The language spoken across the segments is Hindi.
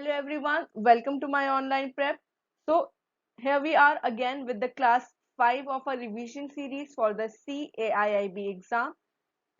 Hello everyone, welcome to my online prep. So here we are again with the class 5 of a revision series for the CAIIB exam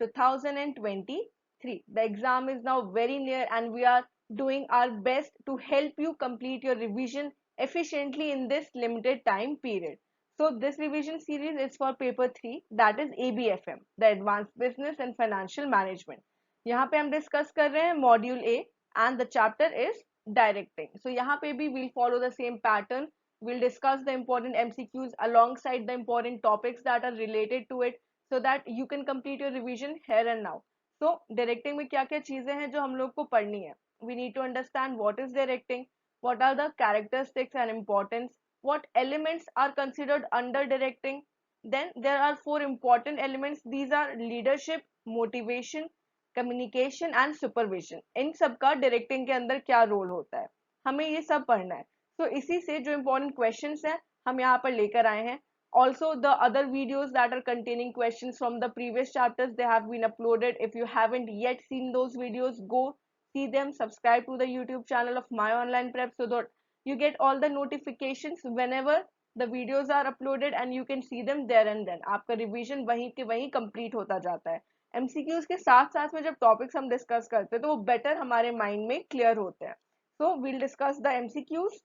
2023. The exam is now very near and we are doing our best to help you complete your revision efficiently in this limited time period. So this revision series is for paper 3, that is ABFM, the Advanced Business and Financial Management. यहाँ पे हम डिस्कस कर रहे हैं module A and the chapter is directing. So यहाँ पे भी we'll follow the same pattern. We'll discuss the important MCQs alongside the important topics that are related to it so that you can complete your revision here and now. So directing में क्या क्या चीजें हैं जो हम लोग को पढ़नी है. We need to understand what is directing, what are the characteristics and importance, what elements are considered under directing. Then there are four important elements. These are leadership, motivation, communication and supervision. इन सब का डायरेक्टिंग के अंदर क्या रोल होता है, हमें ये सब पढ़ना है. तो इसी से जो इम्पोर्टेंट क्वेश्चंस हैं हम यहाँ पर लेकर आए हैं. Also, the other videos that are containing questions from the previous chapters, they have been uploaded. If you haven't yet seen those videos, go see them. Subscribe to the YouTube channel of My Online Prep so that you get all the notifications whenever the videos are uploaded and you can see them there and then. आपका रिवीजन वहीं के वहीं कंप्लीट होता जाता है. एमसीक्यूज के साथ साथ में जब टॉपिक्स हम डिस्कस करते हैं तो वो बेटर हमारे माइंड में क्लियर होते हैं. So we'll discuss the MCQs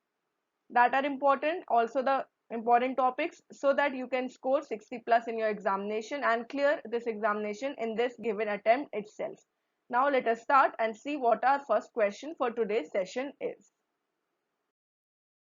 that are important, also the important topics, so that you can score 60 plus in your examination and clear this examination in this given attempt itself. Now let us start and see what our first question for today's session is.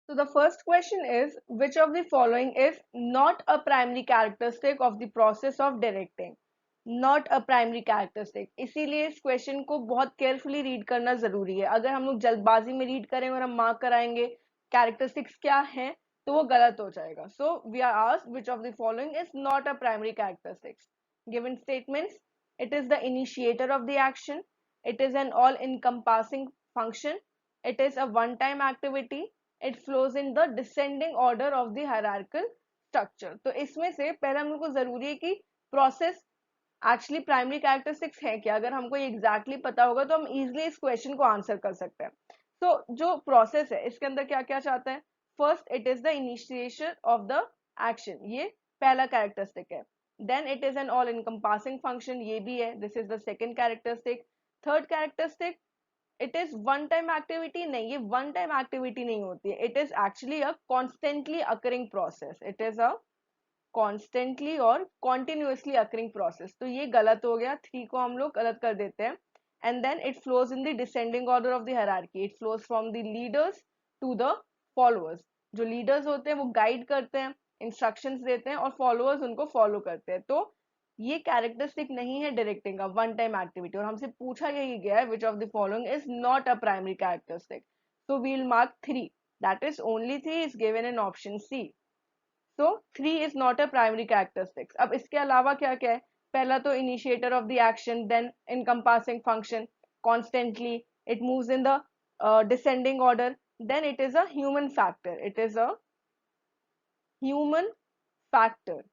So the first question is, which of the following is not a primary characteristic of the process of directing? Not a primary characteristic. इसीलिए इस क्वेश्चन को बहुत केयरफुली रीड करना जरूरी है. अगर हम लोग जल्दबाजी में रीड करें और हम मार्क कराएंगे कैरेक्टरिस्टिक्स क्या हैं तो वो गलत हो जाएगा. So we are asked which of the following is not a primary characteristics. Given statements: it is the initiator of the action, it is an all encompassing function, it is a one time activity, it flows in the descending order of the hierarchical structure. तो इसमें से पहले हम लोग को जरूरी है कि प्रोसेस एक्चुअली प्राइमरी कैरेक्टरिस्टिक्स है क्या. अगर हमको एग्जैक्टली पता होगा तो हम इजिली इस क्वेश्चन को आंसर कर सकते हैं. तो जो प्रोसेस है इसके अंदर क्या क्या चाहता है. First, it is the initiation of the action, ये पहला कैरेक्टरिस्टिक है. Then it is an all encompassing function, ये भी है, this is the second characteristic. Third characteristic, it is one time activity. नहीं, ये वन टाइम एक्टिविटी नहीं होती है, it is actually a constantly occurring process. It is a constantly और कॉन्टिन्यूसली अकरिंग प्रोसेस. तो ये गलत हो गया, 3 को हम लोग गलत कर देते हैं. And then it flows in the descending order of the hierarchy. It flows from the leaders to the followers. जो लीडर्स होते हैं वो गाइड करते हैं, इंस्ट्रक्शंस देते हैं और फॉलोअर्स उनको फॉलो करते हैं. तो ये कैरेक्टरिस्टिक नहीं है डायरेक्टिंग का, वन टाइम एक्टिविटी. और हमसे पूछा यही गया है which of the following is not a primary characteristic. So we will mark 3, that is only 3 is given in option C. तो 3 is not a primary characteristics. अब इसके अलावा क्या क्या है. पहला तो initiator of the action, then encompassing function, constantly, it moves in the descending order, then it is a human factor. It is a human factor.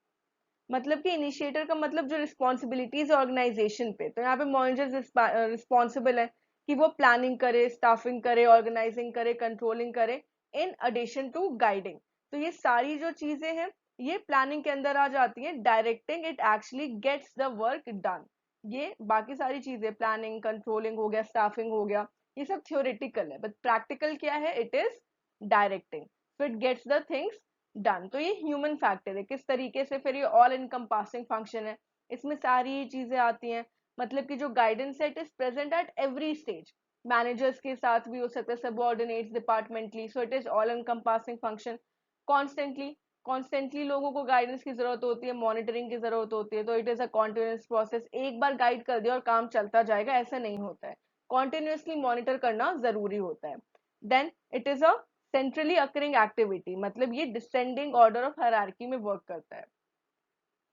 मतलब कि इनिशिएटर का मतलब जो रिस्पॉन्सिबिलिटीज ऑर्गेनाइजेशन पे, तो यहाँ पे मैनेजर रिस्पॉन्सिबल है कि वो प्लानिंग करे, स्टाफिंग करे, ऑर्गेनाइजिंग करे, कंट्रोलिंग करे, इन एडिशन टू गाइडिंग. तो ये सारी जो चीजें हैं ये प्लानिंग के अंदर आ जाती हैं. Directing, it actually gets the work done. ये बाकी सारी चीजें, प्लानिंग, कंट्रोलिंग हो गया, स्टाफिंग हो गया, ये सब थ्योरेटिकल है. बट प्रैक्टिकल क्या है, it is directing. So it gets the things done. तो ये ह्यूमन फैक्टर है. किस तरीके से, फिर ये ऑल इनकम्पासिंग फंक्शन है, इसमें सारी चीजें आती हैं. मतलब कि जो गाइडेंस है it is present at every stage. Managers के साथ भी हो सकता है, subordinates, departmentally. So it is all encompassing function. Constantly लोगों को गाइडेंस की जरूरत होती है, मॉनिटरिंग की जरूरत होती है. तो it is a continuous process. एक बार गाइड कर दिया और काम चलता जाएगा, ऐसा नहीं होता है. कॉन्टिन्यूसली मॉनिटर करना जरूरी होता है. Then it is a centrally occurring activity. मतलब ये डिसेंडिंग ऑर्डर ऑफ हायरार्की में वर्क करता है.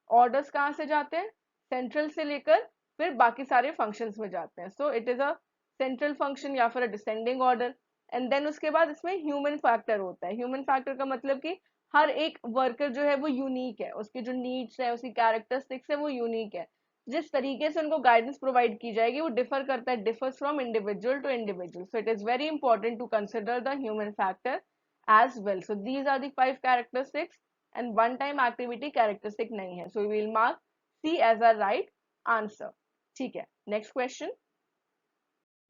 ऑर्डर्स कहाँ से जाते हैं, सेंट्रल से लेकर फिर बाकी सारे फंक्शंस में जाते हैं. सो it is a central function या फिर डिसेंडिंग ऑर्डर. एंड देन उसके बाद इसमें ह्यूमन फैक्टर होता है. ह्यूमन फैक्टर का मतलब कि हर एक वर्कर जो है वो यूनिक है, उसकी जो नीड्स है, उसकी कैरेक्टरिस्टिक्स है, वो यूनिक है. जिस तरीके से उनको गाइडेंस प्रोवाइड की जाएगी वो डिफर करता है, differs from individual to individual. So it is very important to consider the human factor as well. So these are the 5 characteristics and one time activity characteristic नहीं है. So we will mark C as a right answer. ठीक है, next question.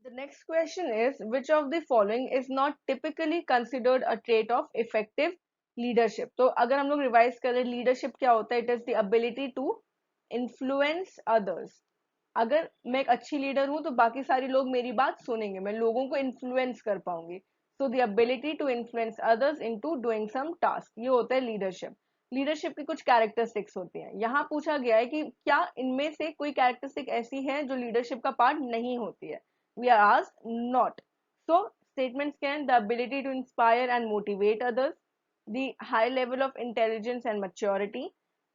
The next question is, which of the following is not typically considered a trait of effective leadership? तो अगर हम लोग रिवाइज करें, लीडरशिप क्या होता है? It is the ability to influence others. अगर मैं एक अच्छी लीडर हूं तो बाकी सारे लोग मेरी बात सुनेंगे, मैं लोगों को इन्फ्लुएंस कर पाऊंगी. So the ability to influence others into doing some task, ये होता है लीडरशिप. लीडरशिप की कुछ कैरेक्टरिस्टिक्स होती हैं. यहाँ पूछा गया है कि क्या इनमें से कोई कैरेक्टरिस्टिक ऐसी है जो लीडरशिप का पार्ट नहीं होती है. We are asked not. So statements can the ability to inspire and motivate others, the high level of intelligence and maturity,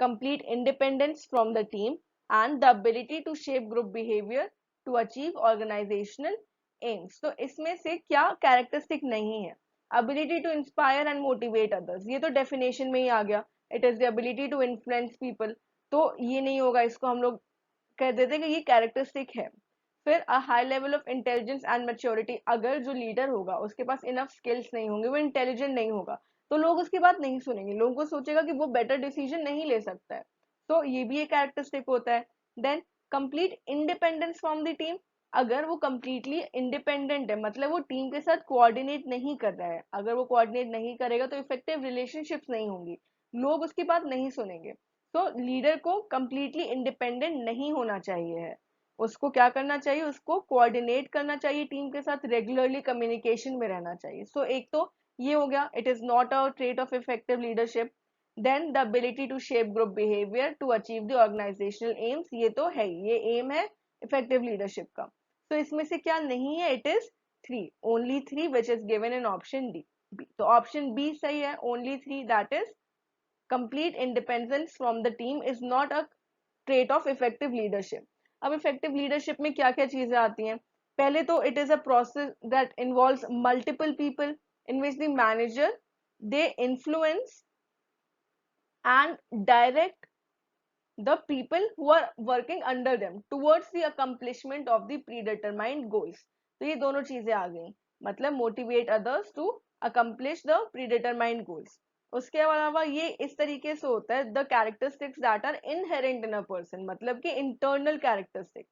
complete independence from the team, and the ability to shape group behavior to achieve organizational aims. तो इसमें से क्या कैरेक्टरिस्टिक नहीं है? ability to inspire and motivate others, ये तो definition में ही आ गया. it is the ability to influence people. तो ये नहीं होगा, इसको हम लोग कह देते हैं कि ये कैरेक्टरिस्टिक है. फिर a high level of intelligence and maturity, अगर जो लीडर होगा उसके पास इनफ स्किल्स नहीं होंगे, वो इंटेलिजेंट नहीं होगा, तो लोग उसकी बात नहीं सुनेंगे, लोगों को सोचेगा कि वो बेटर डिसीजन नहीं ले सकता है. तो ये भी एक कैरेक्टरिस्टिक होता है. Then complete independence from the team, अगर वो कंप्लीटली इंडिपेंडेंट है, मतलब वो टीम के साथ कोऑर्डिनेट नहीं कर रहा है, अगर वो कोऑर्डिनेट नहीं करेगा तो इफेक्टिव रिलेशनशिप्स नहीं होंगी, लोग उसकी बात नहीं सुनेंगे. तो लीडर को कंप्लीटली इंडिपेंडेंट नहीं होना चाहिए है, उसको क्या करना चाहिए, उसको कोऑर्डिनेट करना चाहिए, टीम के साथ रेगुलरली कम्युनिकेशन में रहना चाहिए. सो एक तो ये हो गया, it is not a trait of effective leadership. Then the ability to shape group behaviour to achieve the organisational aims, ये तो है, ये एम है इफेक्टिव लीडरशिप का. तो इसमें से क्या नहीं है? It is 3, only 3 which is given in option D. तो ऑप्शन बी सही है, only 3, that is complete independence from the team is not a trait of effective leadership. अब इफेक्टिव लीडरशिप में क्या क्या चीजें आती हैं? पहले तो it is a process that involves multiple people in which the manager they influence and direct the people who are working under them towards the accomplishment of the predetermined goals. तो ये दोनों चीजें आ गई, मतलब motivate others to accomplish the predetermined goals. उसके अलावा ये इस तरीके से होता है, the characteristics that are inherent in a person, मतलब कि internal characteristics,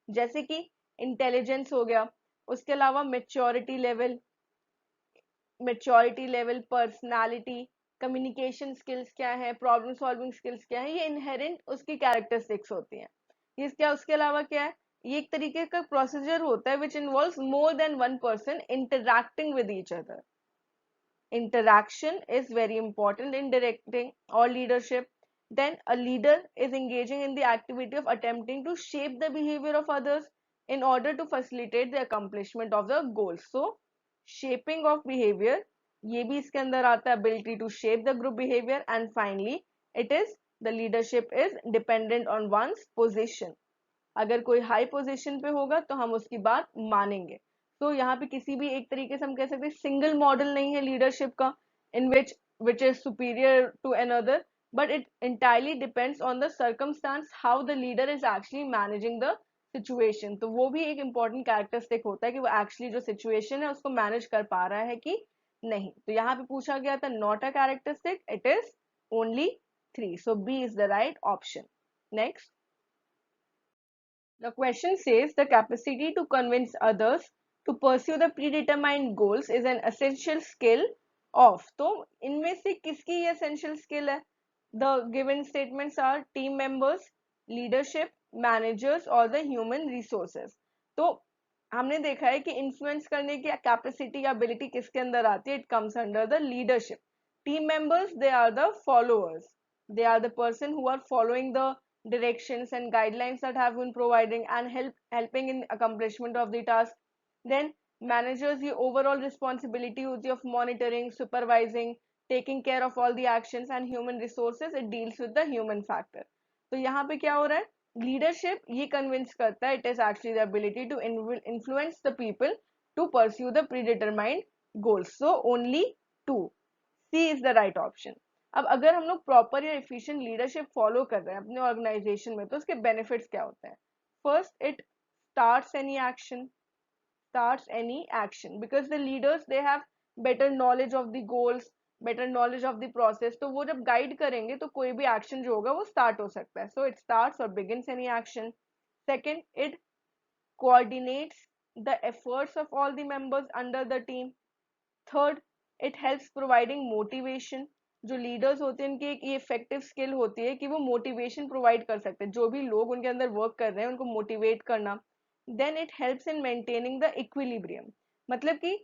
जैसे कि इंटेलिजेंस हो गया, उसके अलावा maturity level, personality, communication skills क्या है, प्रॉब्लम सॉल्विंग स्किल्स क्या है, ये इनहेरेंट उसकी कैरेक्टरिस्टिक्स होती हैं. ये क्या, उसके अलावा क्या है, ये एक तरीके का प्रोसीजर होता है which involves more than one person interacting with each other. Interaction is very important in directing or leadership. Then a leader is engaging in the activity of attempting to shape the behavior of others in order to facilitate the accomplishment of the goals. So shaping of behavior, ये भी इसके अंदर आता है, ability to shape the group behavior. And finally it is the leadership is dependent on one's position. अगर कोई हाई पोजीशन पे होगा तो हम उसकी बात मानेंगे. तो यहाँ पे किसी भी एक तरीके से हम कह सकते हैं सिंगल मॉडल नहीं है लीडरशिप का in which is superior to another, but it entirely depends on the circumstance how the leader is actually managing the situation. तो वो भी एक important characteristic होता है कि वो actually जो situation है उसको manage कर पा रहा है कि नहीं. तो यहाँ पे पूछा गया था not a characteristic, it is only 3. So B is the right option. Next. The question says the capacity to convince others to pursue the predetermined goals is an essential skill of. तो इनमें से किसकी ये essential skill है? The given statements are team members, leadership, managers or the human resources. तो हमने देखा है कि इन्फ्लुएंस करने की कैपेसिटी या एबिलिटी किसके अंदर आती है? It comes under the leadership. Team members, they are the followers, they are the person who are following the directions and guidelines that have been providing and helping in accomplishment of the task. Then managers, the overall responsibility होती है of monitoring, supervising, taking care of all the actions. And human resources, it deals with the human factor. तो यहाँ पे क्या हो रहा है? लीडरशिप ये कन्विंस करता है, it is actually the ability to influence the people to pursue the predetermined goals. So only 2, C is the right option. अब अगर हम लोग प्रॉपर या एफिशिएंट लीडरशिप फॉलो कर रहे हैं अपने ऑर्गेनाइजेशन में तो उसके बेनिफिट्स क्या होते हैं? First, it starts any action, starts any action because the leaders they have better knowledge of the goals, better knowledge of the process, तो वो जब गाइड करेंगे तो कोई भी एक्शन जो होगा वो स्टार्ट हो सकता है. So it starts or begins any action. Second, it coordinates the efforts of all the members under the team. Third, it helps providing motivation. जो लीडर्स होते हैं उनकी एक ये इफेक्टिव स्किल होती है कि वो मोटिवेशन प्रोवाइड कर सकते हैं, जो भी लोग उनके अंदर वर्क कर रहे हैं उनको मोटिवेट करना. Then it helps in maintaining the equilibrium, मतलब कि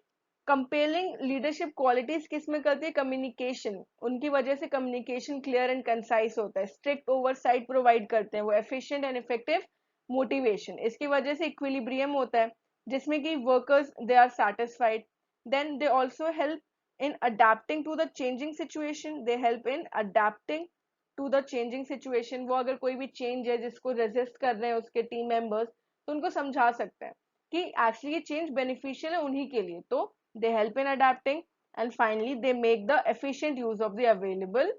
कंपेलिंग लीडरशिप क्वालिटीज किस में करती है? कम्युनिकेशन. उनकी वजह से कम्युनिकेशन क्लियर एंड कंसाइज होता है, स्ट्रिक्ट ओवरसाइट प्रोवाइड करते हैं वो, एफिशिएंट एंड इफेक्टिव मोटिवेशन, इसकी वजह से इक्विलिब्रियम होता है जिसमें कि workers they are satisfied. Then they also help in adapting to the changing situation. They help in adapting to the changing situation. वो अगर कोई भी चेंज है जिसको रेजिस्ट कर रहे हैं उसके टीम मेंबर्स तो उनको समझा सकते हैं कि एक्चुअली ये चेंज बेनिफिशियल है उन्हीं के लिए, तो they help in adapting. And finally they make the efficient use of the available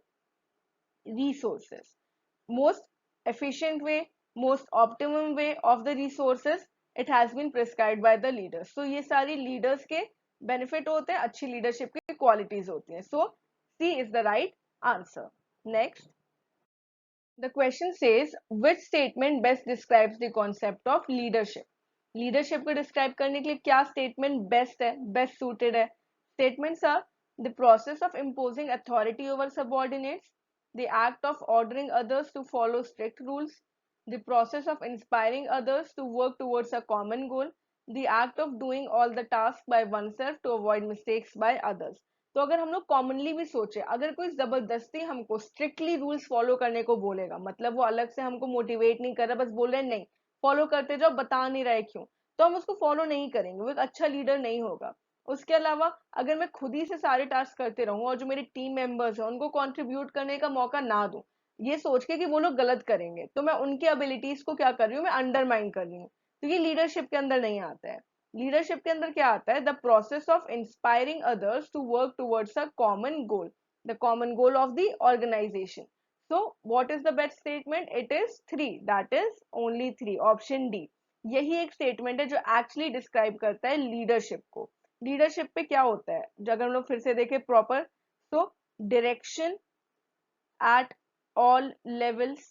resources. Most efficient way, most optimum way of the resources, it has been prescribed by the leaders. So ये सारी leaders के benefit होते हैं, अच्छी leadership की qualities होती हैं. So C is the right answer. Next, the question says which statement best describes the concept of leadership? Leadership को describe करने के लिए क्या statement best है, best suited है? Statements are the process of imposing authority over subordinates, the act of ordering others to follow strict rules, the process of inspiring others to work towards a common goal, the act of doing all the tasks by oneself to avoid mistakes by others. तो अगर हम लोग कॉमनली भी सोचे, अगर कोई जबरदस्ती हमको स्ट्रिक्टली रूल्स फॉलो करने को बोलेगा, मतलब वो अलग से हमको मोटिवेट नहीं कर रहा, बस बोल रहे नहीं फॉलो करते जाओ, बता नहीं रहे क्यों, तो हम उसको फॉलो नहीं करेंगे, वो एक अच्छा लीडर नहीं होगा. उसके अलावा अगर मैं खुद ही से सारे टास्क करते रहूं और जो मेरे टीम मेंबर्स हैं उनको कंट्रीब्यूट करने का मौका ना दूं, ये सोच के कि वो लोग गलत करेंगे, तो मैं उनकी एबिलिटीज को क्या कर रही हूँ, मैं अंडरमाइन कर रही हूँ, तो ये लीडरशिप के अंदर नहीं आता है. लीडरशिप के अंदर क्या आता है? The process of inspiring others to work towards a common goal, the common goal of the organisation. So what is the best statement? It is 3, that is only 3, option D. यही एक स्टेटमेंट है जो एक्चुअली डिस्क्राइब करता है लीडरशिप को. लीडरशिप पे क्या होता है, अगर हम लोग फिर से देखें प्रॉपर, तो डायरेक्शन एट ऑल लेवल्स,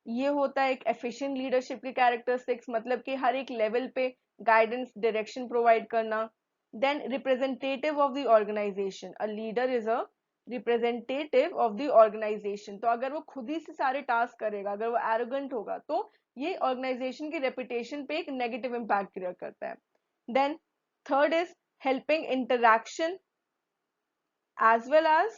ये होता है एक एफिशिएंट लीडरशिप की कैरेक्टरिस्टिक्स, मतलब कि हर एक लेवल पे गाइडेंस डायरेक्शन प्रोवाइड करना. Then representative of the organisation, a leader is a representative of the organisation, तो अगर वो खुद ही से सारे टास्क करेगा, अगर वो एरोगेंट होगा, तो ये ऑर्गेनाइजेशन की रेपुटेशन पे एक नेगेटिव इम्पैक्ट क्रिएट करता है. Then third is helping interaction as well as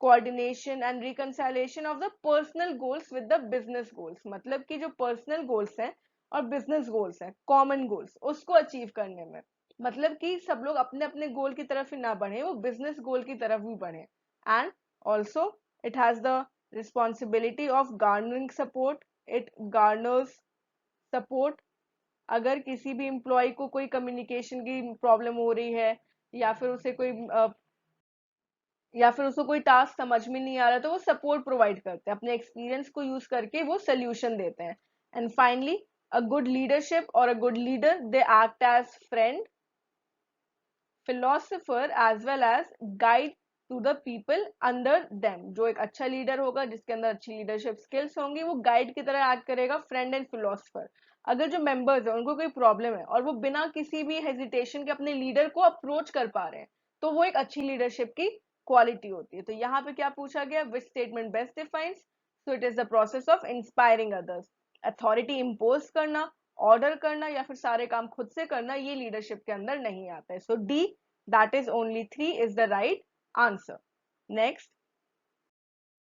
coordination and reconciliation of the personal goals with the business goals, मतलब कि जो पर्सनल गोल्स हैं और बिजनेस गोल्स हैं, कॉमन गोल्स, उसको अचीव करने में, मतलब कि सब लोग अपने अपने गोल की तरफ ही ना बढ़े, वो बिजनेस गोल की तरफ भी बढ़े. And also it has the responsibility of garnering support, it garners support. अगर किसी भी एम्प्लॉय को कोई कम्युनिकेशन की प्रॉब्लम हो रही है या फिर उसे कोई या फिर उसको कोई टास्क समझ में नहीं आ रहा, तो वो सपोर्ट प्रोवाइड करते हैं, अपने एक्सपीरियंस को यूज करके वो सोल्यूशन देते हैं. And finally a good leadership और a good leader they act as friend, philosopher as well as guide to the people under them. जो एक अच्छा लीडर होगा जिसके अंदर अच्छी लीडरशिप स्किल्स होंगी, वो गाइड की तरह एक्ट करेगा, फ्रेंड एंड फिलोसोफर. अगर जो मेंबर्स है उनको कोई प्रॉब्लम है और वो बिना किसी भी हेजिटेशन के अपने लीडर को अप्रोच कर पा रहे हैं, तो वो एक अच्छी लीडरशिप की क्वालिटी होती है. तो यहाँ पे क्या पूछा गया, which statement best defines? So it is the process of inspiring others. Authority impose करना, ऑर्डर करना या फिर सारे काम खुद से करना, ये लीडरशिप के अंदर नहीं आता है. सो D, that is only 3 is the right answer. Next,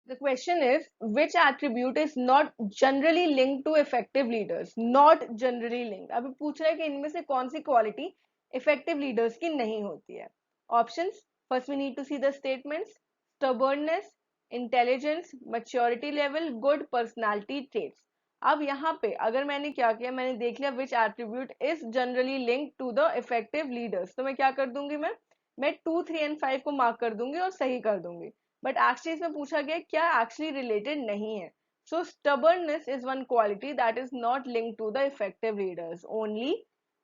the question is which attribute is not generally linked to effective leaders? Not generally linked. अभी पूछ रहा है कि इनमें से कौन सी क्वालिटी इफेक्टिव लीडर्स की नहीं होती है. Options, first we need to see the statements. Stubbornness, intelligence, maturity level, good personality traits. अब यहाँ पे अगर मैंने क्या किया, मैंने देख लिया which attribute is generally linked to the effective leaders, तो मैं क्या कर दूंगी, मैं 2, 3 एंड 5 को मार्क कर दूंगी और सही कर दूंगी. बट एक्चुअली इसमें पूछा गया क्या एक्चुअली रिलेटेड नहीं है. So stubbornness is one quality that is not linked to the effective leaders, only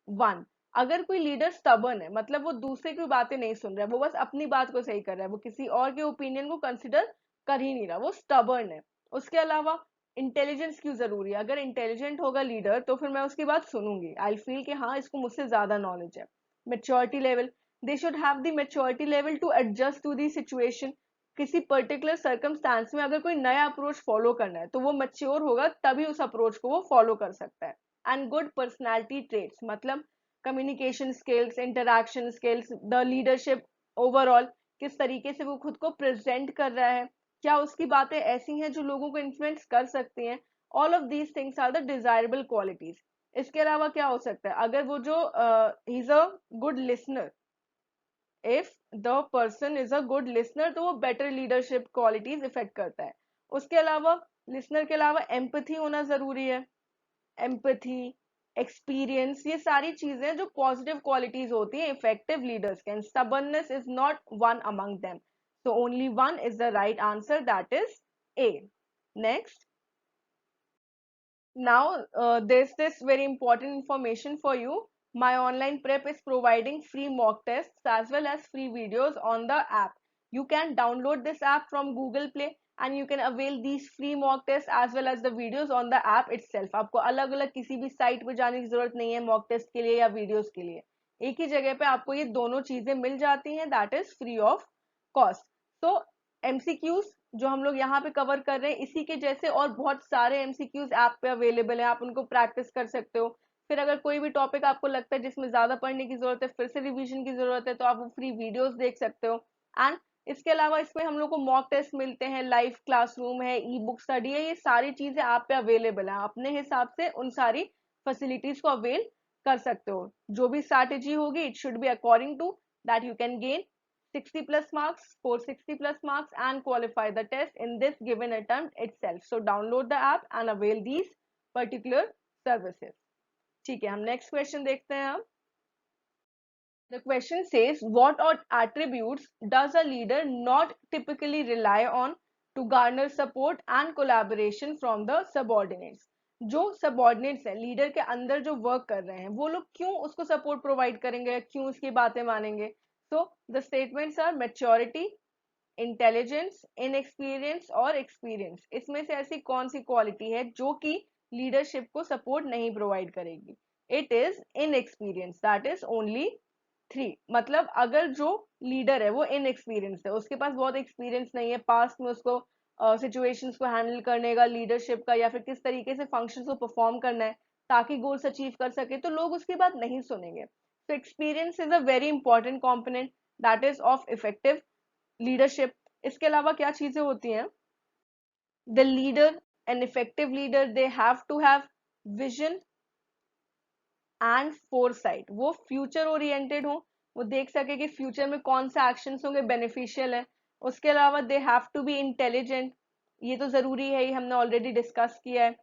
one. अगर कोई लीडर स्टबर्न है मतलब वो दूसरे की बातें नहीं सुन रहा है, वो बस अपनी बात को सही कर रहा है, वो किसी और के ओपिनियन को कंसिडर कर ही नहीं रहा, वो स्टबर्न है. उसके अलावा इंटेलिजेंस क्यों जरूरी है? अगर इंटेलिजेंट होगा लीडर तो फिर मैं उसकी बात सुनूंगी, आई फील कि हाँ इसको मुझसे ज्यादा नॉलेज है. Maturity level, they should have the maturity level to adjust to the situation. किसी पर्टिकुलर सर्कमस्टांस में अगर कोई नया अप्रोच फॉलो करना है तो वो मच्योर होगा तभी उस अप्रोच को वो फॉलो कर सकता है. एंड गुड पर्सनैलिटी ट्रेट्स मतलब communication skills, interaction skills, the leadership overall, किस तरीके से वो खुद को प्रेजेंट कर रहा है, क्या उसकी बातें ऐसी हैं जो लोगों को इन्फ्लुएंस कर सकती हैं. All of these things are the desirable qualities. इसके अलावा क्या हो सकता है? अगर वो जो he is a good listener, if the person is a good listener तो वो बेटर लीडरशिप क्वालिटीज इफेक्ट करता है. उसके अलावा लिसनर के अलावा एम्पथी होना जरूरी है. एम्पथी, एक्सपीरियंस, ये सारी चीजें जो पॉजिटिव क्वालिटीज होती हैं इफेक्टिव लीडर्स के. Stubbornness is not one among them, so only one is the right answer, that is A. Next, now there's this very important information for you. My online prep is providing free mock tests as well as free videos on the app. You can download this app from Google Play and you can avail these free mock tests as well as the videos on the app itself. आपको अलग अलग किसी भी साइट पे जाने की जरूरत नहीं है mock test के लिए या videos के लिए. एक ही जगह पे आपको ये दोनों चीजें मिल जाती हैं, that is free of cost. So MCQs जो हम लोग यहाँ पे कवर कर रहे हैं इसी के जैसे और बहुत सारे एमसीक्यूज ऐप पे अवेलेबल है, आप उनको प्रैक्टिस कर सकते हो. फिर अगर कोई भी टॉपिक आपको लगता है जिसमें ज्यादा पढ़ने की जरूरत है, फिर से रिवीजन की जरूरत है, तो आप वो फ्री वीडियोस देख सकते हो. एंड इसके अलावा इसमें हम लोग को मॉक टेस्ट मिलते हैं, लाइव क्लासरूम है, ई बुक स्टडी है, ये सारी चीजें आप पे अवेलेबल है. अपने हिसाब से उन सारी फैसिलिटीज को अवेल कर सकते हो. जो भी स्ट्रैटेजी होगी it should be according to that you can gain 60 plus marks, score 60 plus marks and qualify the test in this given attempt itself. So download the app and avail these particular services. ठीक है, हम next question देखते हैं अब. The question says, what attributes does a leader not typically rely on to garner support and collaboration from the subordinates? जो सबॉर्डिनेट्स है लीडर के अंदर जो वर्क कर रहे हैं वो लोग क्यों उसको सपोर्ट प्रोवाइड करेंगे, क्यों उसकी बातें मानेंगे? So the statements are maturity, intelligence, inexperience और एक्सपीरियंस. इसमें से ऐसी कौन सी क्वालिटी है जो कि लीडरशिप को सपोर्ट नहीं प्रोवाइड करेगी? It is inexperience, that is only 3. मतलब अगर जो लीडर है वो इनएक्सपीरियंस है, उसके पास बहुत एक्सपीरियंस नहीं है पास्ट में उसको सिचुएशंस को हैंडल करने का, लीडरशिप का, या फिर किस तरीके से फंक्शंस को परफॉर्म करना है ताकि गोल्स अचीव कर सके, तो लोग उसकी बात नहीं सुनेंगे. तो experience is a very important component that is of effective leadership. इसके अलावा क्या चीजें होती हैं? The leader, an effective leader, they have to have vision and foresight. वो फ्यूचर ओरिएंटेड हो, वो देख सके कि फ्यूचर में कौन से एक्शंस होंगे बेनिफिशियल है. उसके अलावा they have to be intelligent, ये तो जरूरी है, ये हमने ऑलरेडी डिस्कस किया है.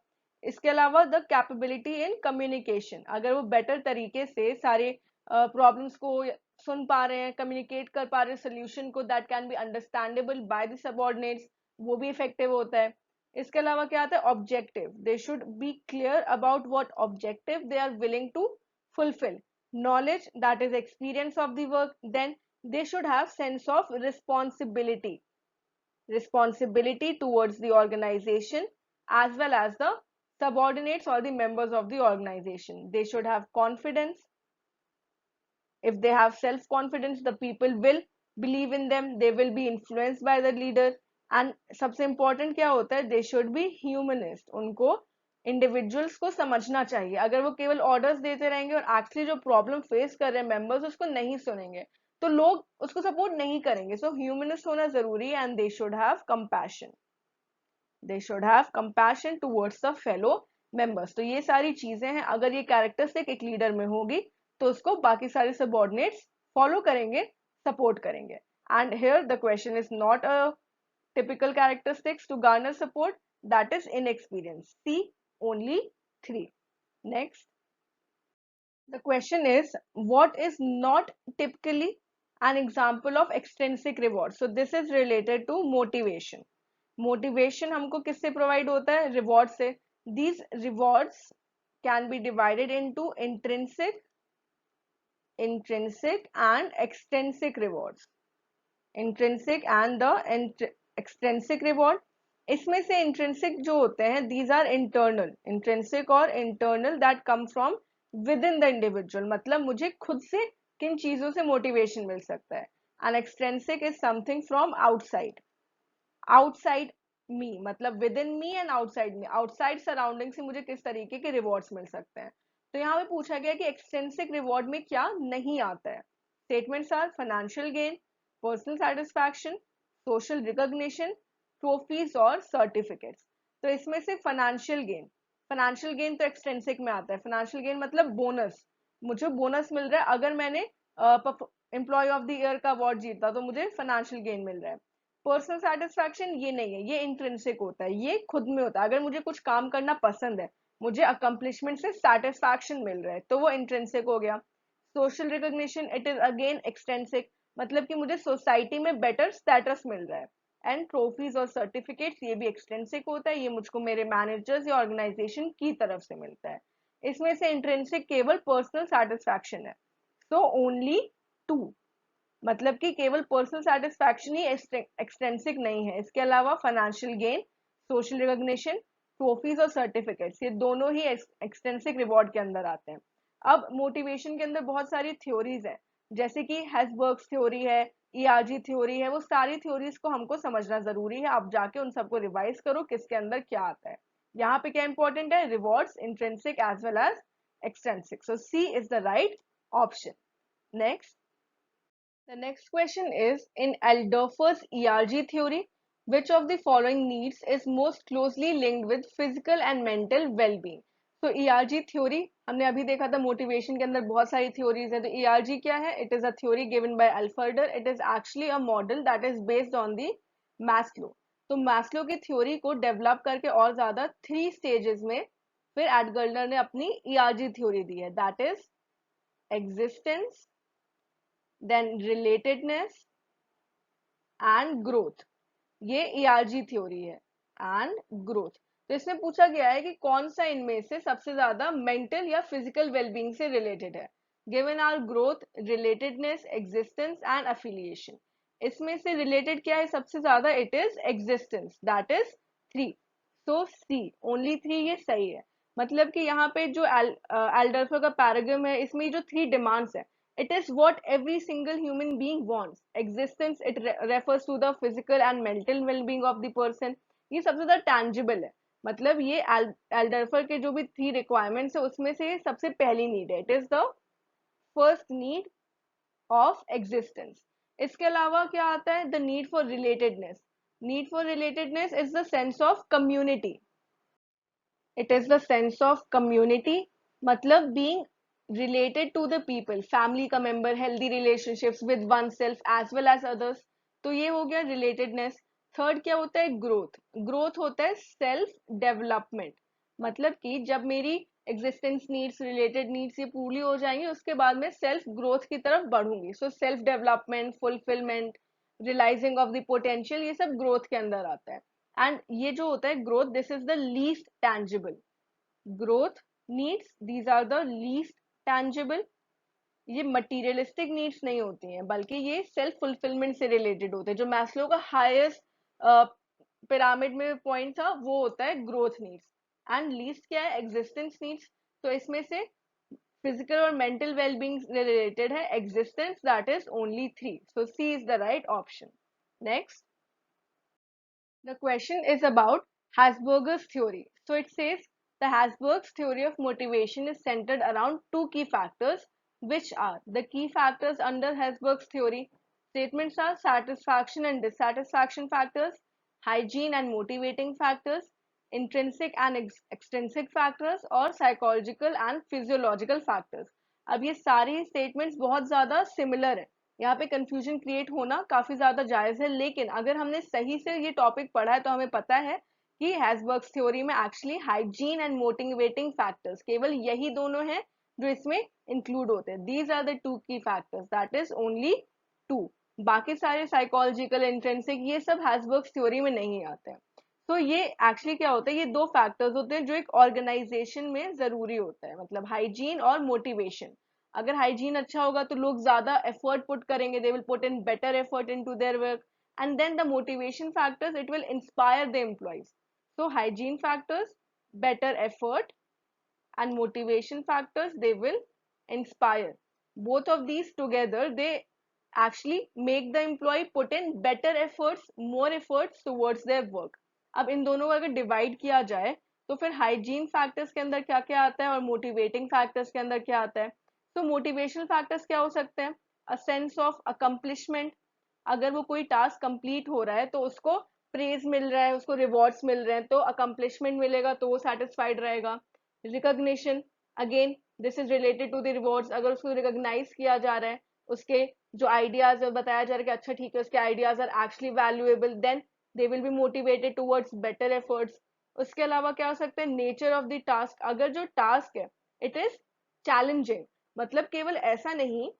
इसके अलावा द कैपेबिलिटी इन कम्युनिकेशन, अगर वो बेटर तरीके से सारे प्रॉब्लम्स को सुन पा रहे हैं, कम्युनिकेट कर पा रहे हैं सोल्यूशन को, that can be understandable by the subordinates, वो भी इफेक्टिव होता है. इसके अलावा क्या आता है? Objective, they should be clear about what objective they are willing to fulfill. Knowledge, that is experience of the work. Then they should have sense of responsibility, responsibility towards the organization as well as the subordinates or the members of the organization. They should have confidence. If they have self confidence, the people will believe in them, they will be influenced by the leader. And सबसे important क्या होता है? They should be humanist. उनको इंडिविजुअल्स को समझना चाहिए. अगर वो केवल ऑर्डर्स देते रहेंगे और एक्चुअली जो प्रॉब्लम फेस कर रहे हैं मेंबर्स उसको नहीं सुनेंगे तो लोग उसको सपोर्ट नहीं करेंगे. सो ह्यूमनिस्ट होना जरूरी है. And they should have compassion, they should have compassion towards the fellow members. तो ये सारी चीजें हैं, अगर ये कैरेक्टरिस्टिक एक लीडर में होगी तो उसको बाकी सारे सबऑर्डिनेट्स फॉलो करेंगे, सपोर्ट करेंगे. And here the question is not a typical characteristics to garner support, that is inexperience. C, only 3. Next, the question is, what is not typically An example of extrinsic reward. So this is related to motivation. Motivation हमको किससे provide होता है? Reward से. These rewards can be divided into intrinsic and extrinsic rewards. Intrinsic and the extrinsic reward. इसमें से intrinsic जो होते हैं, these are internal. Intrinsic और internal that come from within the individual. मतलब मुझे खुद से किन चीजों से मोटिवेशन मिल सकता है. And extrinsic is something from outside. Outside me मतलब within me and outside me. Outside surrounding से मुझे किस तरीके के rewards मिल सकते हैं. तो यहाँ पे पूछा गया कि extrinsic reward में क्या नहीं आता है. Statements are financial gain, personal satisfaction, social recognition, trophies और certificates. तो इसमें से financial gain तो extrinsic में आता है. Financial gain मतलब bonus. मुझे bonus मिल रहा है. अगर मैंने employee of the year का award जीता तो मुझे financial gain मिल रहा है. पर्सनल सेटिस्फैक्शन ये नहीं है, ये इंट्रिंसिक होता है, ये खुद में होता है. अगर मुझे कुछ काम करना पसंद है, मुझे अकम्पलिशमेंट से सेटिस्फैक्शन मिल रहा है, तो वो इंट्रिंसिक हो गया. Social recognition, it is again extrinsic, मतलब कि मुझे सोसाइटी में बेटर स्टेटस मिल रहा है. एंड ट्रॉफीज और सर्टिफिकेट्स, ये भी एक्सटेंसिक होता है, ये मुझको मेरे मैनेजर्स या ऑर्गेनाइजेशन की तरफ से मिलता है. इसमें से इंट्रिंसिक केवल पर्सनल सेटिस्फैक्शन है. सो ओनली 2, मतलब कि केवल पर्सनल सेटिस्फैक्शन ही एक्सटेंसिक नहीं है. इसके अलावा financial gain, social recognition, trophies और सर्टिफिकेट्स, ये दोनों ही एक्सटेंसिक रिवॉर्ड के अंदर आते हैं. अब मोटिवेशन के अंदर बहुत सारी थ्योरीज है, जैसे कि हेसबर्ग्स थ्योरी है, ईआरजी थ्योरी है. वो सारी थ्योरीज को हमको समझना जरूरी है. आप जाके उन सबको रिवाइज करो किसके अंदर क्या आता है. यहाँ पे क्या इंपॉर्टेंट है? Rewards, intrinsic as well as extrinsic. So C is the right option. Next. The next question is, in Aldorfer's ERG theory, which of the following needs is most closely linked with physical and mental well-being? So ERG theory हमने अभी देखा था, मोटिवेशन के अंदर बहुत सारी थ्योरीज है. तो ERG क्या है? It is a theory given by Alfredor. It is actually a model that is based on the Maslow. तो मैस्लो की थ्योरी को डेवलप करके और ज्यादा 3 स्टेजेस में फिर एडगर्लर ने अपनी ERG थ्योरी दी है. That is existence, then relatedness and growth. ये ईआरजी थ्योरी है. And growth. तो इसमें पूछा गया है कि कौन सा इनमें से सबसे ज्यादा मेंटल या फिजिकल वेलबींग से रिलेटेड है. Given are growth, relatedness, existence and affiliation. इसमें से रिलेटेड क्या है सबसे ज्यादा? It is existence, that is 3. So C, only 3 ये सही है. मतलब कि यहाँ पे जो एल्डर्फर का पैराग्राम है, इसमें जो 3 डिमांड्स है, it is what every single human being wants. Existence, it refers to the physical and mental well-being of the person. ये सबसे ज्यादा tangible है. मतलब ये एल्डर्फर के जो भी 3 रिक्वायरमेंट्स है, उसमें से सबसे पहली नीड है. It is the first need of existence. इसके अलावा क्या आता है? The need for relatedness. Need for relatedness is the sense of community. It is the sense of community, मतलब being related to the people, family का member, healthy relationships with oneself as well as others. तो ये हो गया relatedness. थर्ड क्या होता है? ग्रोथ. ग्रोथ होता है सेल्फ डेवलपमेंट. मतलब कि जब मेरी एग्जिस्टेंस नीड्स, रिलेटेड नीड्स ये पूरी हो जाएंगी, उसके बाद मैं सेल्फ ग्रोथ की तरफ बढ़ूंगी. So self development, fulfilment, realising of the potential, ये सब ग्रोथ के अंदर आता है. एंड ये जो होता है growth, this is the least tangible. Growth needs, these are the least tangible. ये मटीरियलिस्टिक नीड्स नहीं होती हैं, बल्कि ये सेल्फ फुलफिलमेंट से रिलेटेड होते हैं. जो मैस्लो का हाईएस्ट पिरामिड में पॉइंट था, वो होता है ग्रोथ नीड्स. एंड लीस्ट क्या है? Existence needs. तो इसमें से फिजिकल और मेंटल वेलबींग रिलेटेड है existence, that is only 3. So C is the right option. Next. The question is about Hasburger's theory. So it says the Hasburg's theory of motivation is centered around 2 key factors, which are the key factors under Hasburg's theory. Statements are satisfaction and dissatisfaction factors, hygiene and motivating factors, intrinsic and extrinsic factors और psychological and physiological factors. अब ये सारी statements बहुत ज़्यादा similar है. यहाँ पे कंफ्यूजन क्रिएट होना काफी ज्यादा जायज है, लेकिन अगर हमने सही से ये टॉपिक पढ़ा है तो हमें पता है कि हैसबर्ग्स थ्योरी में actually hygiene and motivating factors, केवल यही दोनों हैं जो इसमें इंक्लूड होते हैं. दीज आर द 2 की फैक्टर्स, दैट इज ओनली 2। बाकी सारे साइकोलॉजिकल, इंट्रिंसिक, ये सब हैसबर्ग्स थ्योरी में नहीं आते हैं। तो ये एक्चुअली क्या होता है, ये दो फैक्टर्स होते हैं जो एक ऑर्गेनाइजेशन में जरूरी होता है, मतलब हाइजीन और मोटिवेशन। अगर हाइजीन अच्छा होगा तो लोग ज्यादा एफर्ट पुट करेंगे, they will put in better effort into their work, and then the motivation factors, it will inspire the employees. So hygiene factors, better effort, and motivation factors, they will inspire. Both of these together, they actually make the employee put in better efforts, more efforts towards their work. अब इन दोनों को अगर डिवाइड किया जाए तो फिर हाइजीन फैक्टर्स के अंदर क्या क्या आता है और मोटिवेटिंग फैक्टर्स के अंदर क्या आता है। तो मोटिवेशनल फैक्टर्स क्या हो सकते हैं, अ सेंस ऑफ अकम्पलिशमेंट, अगर वो कोई टास्क कंप्लीट हो रहा है तो उसको प्रेज मिल रहा है, उसको रिवॉर्ड्स मिल रहे हैं, तो अकम्पलिशमेंट मिलेगा तो वो सेटिस्फाइड रहेगा। Recognition, again this is related to the rewards, अगर उसको रिकॉग्नाइज किया जा रहा है, उसके जो आइडियाज है बताया जा रहा है कि अच्छा ठीक है उसके ideas are actually valuable, then they will be motivated towards better efforts. उसके अलावा क्या हो सकता है, नेचर ऑफ द टास्क, अगर जो टास्क है इट इज चैलेंजिंग, मतलब केवल ऐसा नहीं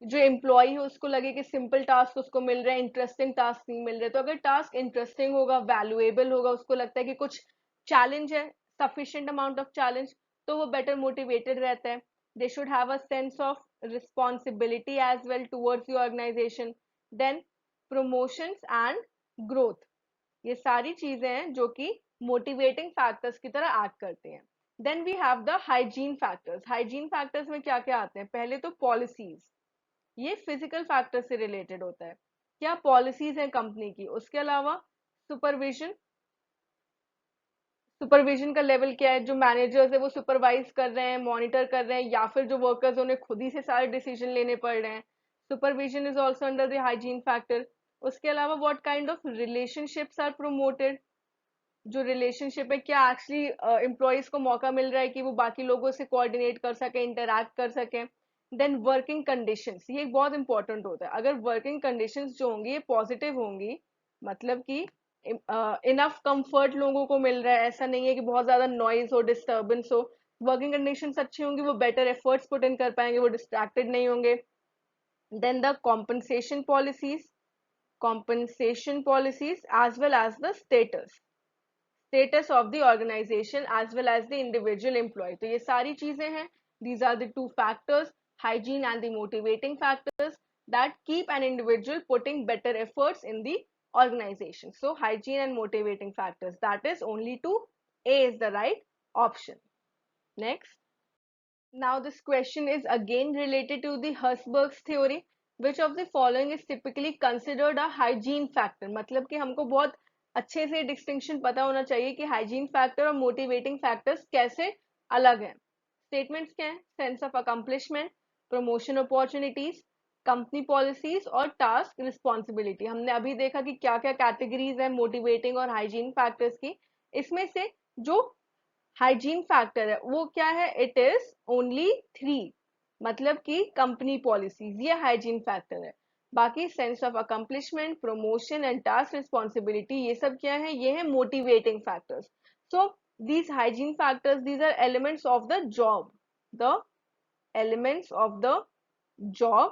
जो एम्प्लॉय है उसको लगे कि सिंपल टास्क उसको मिल रहे हैं, इंटरेस्टिंग टास्क नहीं मिल रहे, तो अगर टास्क इंटरेस्टिंग होगा, वैल्यूएबल होगा, उसको लगता है कि कुछ चैलेंज है, सफिशिएंट अमाउंट ऑफ चैलेंज, तो वो बेटर मोटिवेटेड रहता है। They should have a sense of responsibility as well towards the organisation. Then promotions and growth, ये सारी चीजें हैं जो कि मोटिवेटिंग फैक्टर्स की तरह एक्ट करते हैं। Then we have the hygiene factors. Hygiene factors में क्या क्या आते हैं, पहले तो पॉलिसीज, ये फिजिकल फैक्टर से रिलेटेड होता है, क्या पॉलिसीज है कंपनी की। उसके अलावा सुपरविजन, सुपरविजन का लेवल क्या है, जो मैनेजर्स है वो सुपरवाइज कर रहे हैं, मॉनिटर कर रहे हैं, या फिर जो वर्कर्स उन्हें खुद ही से सारे डिसीजन लेने पड़ रहे हैं। Supervision is also under the hygiene factor. उसके अलावा what kind of relationships are promoted, जो रिलेशनशिप है क्या एक्चुअली एम्प्लॉयज को मौका मिल रहा है कि वो बाकी लोगों से कोऑर्डिनेट कर सके, इंटरैक्ट कर सके। देन वर्किंग कंडीशंस, ये बहुत इंपॉर्टेंट होता है, अगर वर्किंग कंडीशंस जो होंगी ये पॉजिटिव होंगी, मतलब कि इनफ कंफर्ट लोगों को मिल रहा है, ऐसा नहीं है कि बहुत ज्यादा नॉइज हो, डिस्टर्बेंस हो, वर्किंग कंडीशंस अच्छी होंगी, वो बेटर एफर्ट्स पुट इन कर पाएंगे, वो डिस्ट्रैक्टेड नहीं होंगे। Then the compensation policies as well as the status of the organization as well as the individual employee, तो ये सारी चीजें हैं, these are the two factors, hygiene and the motivating factors that keep an individual putting better efforts in the organization. So hygiene and motivating factors, that is only two, A is the right option. Next, now this question is again related to the Herzberg's theory. Which of the following is typically considered a hygiene factor, मतलब कि हमको बहुत अच्छे से डिस्टिंक्शन पता होना चाहिए कि हाइजीन फैक्टर और मोटिवेटिंग फैक्टर्स कैसे अलग हैं। स्टेटमेंट्स क्या हैं, sense of accomplishment, promotion opportunities, company policies और टास्क रिस्पॉन्सिबिलिटी। हमने अभी देखा कि क्या क्या कैटेगरीज है मोटिवेटिंग और हाइजीन फैक्टर्स की। इसमें से जो हाइजीन फैक्टर है वो क्या है, इट इज ओनली 3, मतलब कि कंपनी पॉलिसीज, ये हाइजीन फैक्टर है। बाकी sense of accomplishment, promotion and task responsibility, ये सब क्या है, ये है motivating factors. So these hygiene factors, these are elements of the job, the elements of the job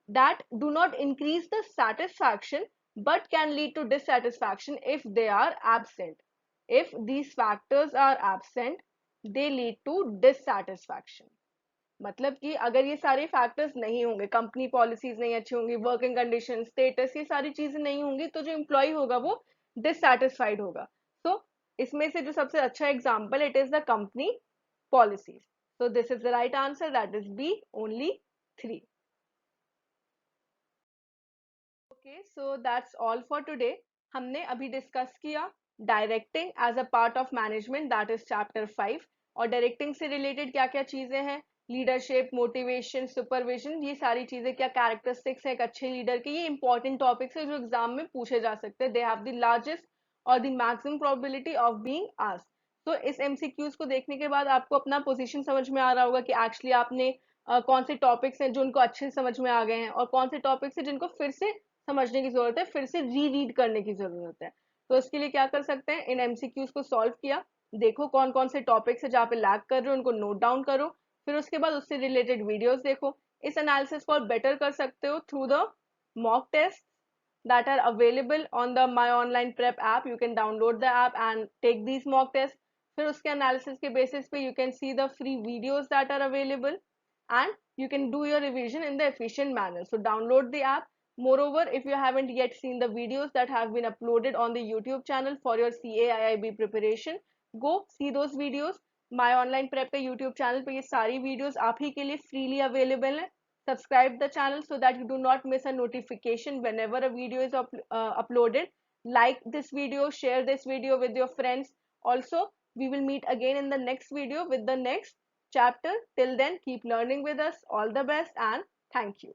that do not increase the satisfaction but can lead to dissatisfaction if they are absent. If these factors are absent, they lead to dissatisfaction. मतलब कि अगर ये सारे फैक्टर्स नहीं होंगे, कंपनी पॉलिसीज नहीं अच्छी होंगी, वर्किंग कंडीशन, स्टेटस, ये सारी चीजें नहीं होंगी, तो जो एम्प्लॉय होगा वो डिससेटिस्फाइड होगा। तो इसमें से जो सबसे अच्छा example, it is the company policies. So this is the right answer, that is B, only 3. Okay, so that's all for today. हमने अभी डिस्कस किया directing as a part of management, that is chapter 5। और डायरेक्टिंग से रिलेटेड क्या क्या चीजें हैं, लीडरशिप, मोटिवेशन, सुपरविजन, ये सारी चीजें क्या कैरेक्टरिस्टिक्स है एक अच्छे लीडर के, ये इंपॉर्टेंट टॉपिक्स है जो एग्जाम में पूछे जा सकते हैं। दे हैव द लार्जेस्ट और the maximum probability of being asked. तो इस एमसीक्यूज को देखने के बाद आपको अपना पोजीशन समझ में आ रहा होगा कि एक्चुअली आपने कौन से टॉपिक्स हैं जो उनको अच्छे से समझ में आ गए हैं और कौन से टॉपिक्स हैं जिनको फिर से समझने की जरूरत है, फिर से री रीड करने की जरूरत है। तो इसके लिए क्या कर सकते हैं, इन एमसीक्यूज को सॉल्व किया, देखो कौन कौन से टॉपिक्स है जहाँ पे लैग कर रहे हो, उनको नोट डाउन करो, फिर उसके बाद उससे रिलेटेड वीडियोस देखो। इस एनालिसिस को और बेटर कर सकते हो through the mock tests that are available on the My Online Prep app. You can download the app and take these mock tests. फिर उसके analysis के basis पे you can see the free videos that are available and you can do your revision in the efficient manner. So download the app. Moreover, if you haven't yet seen the videos that have been uploaded on the YouTube channel for your CAIIB preparation, go see those videos. My Online Prep के YouTube channel पे ये सारी videos आप ही के लिए freely available है. Subscribe the channel so that you do not miss a notification whenever a video is uploaded. Like this video, share this video with your friends. Also, we will meet again in the next video with the next chapter. Till then, keep learning with us. All the best and thank you.